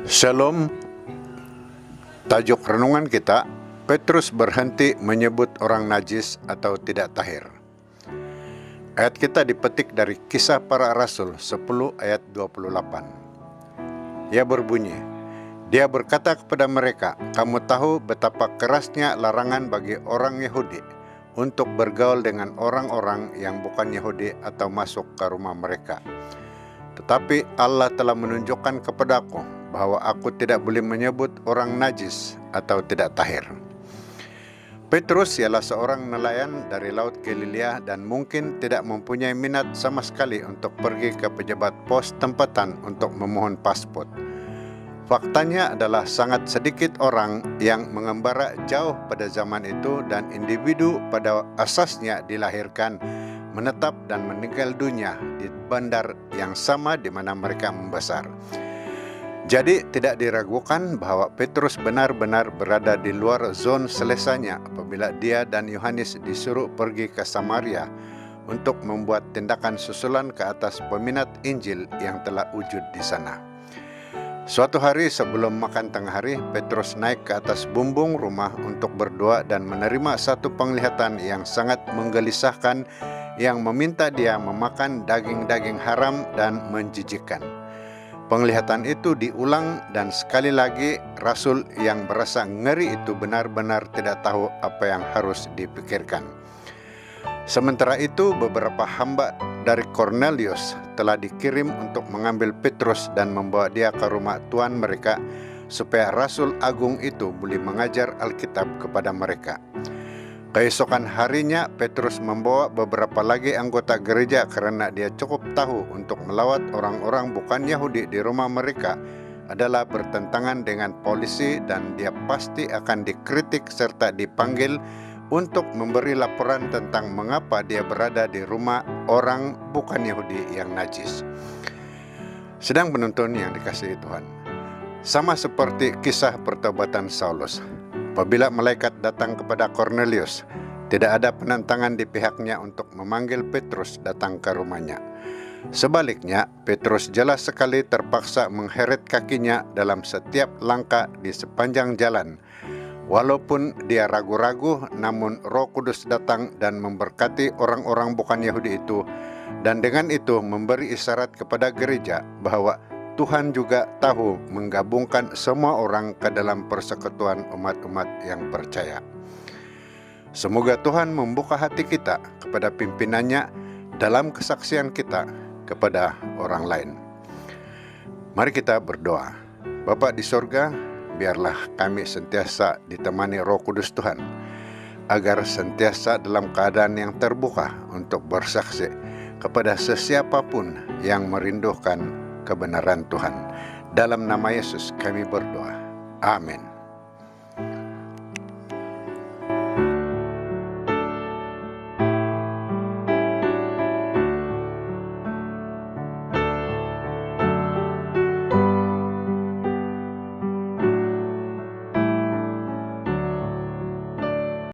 Shalom. Tajuk renungan kita, Petrus berhenti menyebut orang najis atau tidak tahir. Ayat kita dipetik dari Kisah Para Rasul 10 ayat 28. Ia berbunyi, dia berkata kepada mereka, kamu tahu betapa kerasnya larangan bagi orang Yahudi untuk bergaul dengan orang-orang yang bukan Yahudi atau masuk ke rumah mereka. Tetapi Allah telah menunjukkan kepadaku bahwa aku tidak boleh menyebut orang najis atau tidak tahir. Petrus ialah seorang nelayan dari Laut Galilea dan mungkin tidak mempunyai minat sama sekali untuk pergi ke pejabat pos tempatan untuk memohon paspor. Faktanya adalah sangat sedikit orang yang mengembara jauh pada zaman itu dan individu pada asasnya dilahirkan, menetap dan meninggal dunia di bandar yang sama di mana mereka membesar. Jadi tidak diragukan bahwa Petrus benar-benar berada di luar zon selesanya apabila dia dan Yohanes disuruh pergi ke Samaria untuk membuat tindakan susulan ke atas peminat Injil yang telah wujud di sana. Suatu hari sebelum makan tengah hari, Petrus naik ke atas bumbung rumah untuk berdoa dan menerima satu penglihatan yang sangat menggelisahkan yang meminta dia memakan daging-daging haram dan menjijikkan. Penglihatan itu diulang dan sekali lagi Rasul yang berasa ngeri itu benar-benar tidak tahu apa yang harus dipikirkan. Sementara itu beberapa hamba dari Cornelius telah dikirim untuk mengambil Petrus dan membawa dia ke rumah tuan mereka supaya Rasul Agung itu boleh mengajar Alkitab kepada mereka. Keesokan harinya Petrus membawa beberapa lagi anggota gereja karena dia cukup tahu untuk melawat orang-orang bukan Yahudi di rumah mereka adalah bertentangan dengan polisi dan dia pasti akan dikritik serta dipanggil untuk memberi laporan tentang mengapa dia berada di rumah orang bukan Yahudi yang najis. Sedang penonton yang dikasihi Tuhan, sama seperti kisah pertobatan Saulus. Apabila malaikat datang kepada Cornelius, tidak ada penentangan di pihaknya untuk memanggil Petrus datang ke rumahnya. Sebaliknya, Petrus jelas sekali terpaksa mengheret kakinya dalam setiap langkah di sepanjang jalan. Walaupun dia ragu-ragu, namun Roh Kudus datang dan memberkati orang-orang bukan Yahudi itu, dan dengan itu memberi isyarat kepada gereja bahwa Tuhan juga tahu menggabungkan semua orang ke dalam persekutuan umat-umat yang percaya. Semoga Tuhan membuka hati kita kepada pimpinannya dalam kesaksian kita kepada orang lain. Mari kita berdoa. Bapa di sorga, biarlah kami sentiasa ditemani Roh Kudus Tuhan, agar sentiasa dalam keadaan yang terbuka untuk bersaksi kepada sesiapapun yang merindukan kebenaran Tuhan. Dalam nama Yesus kami berdoa. Amin.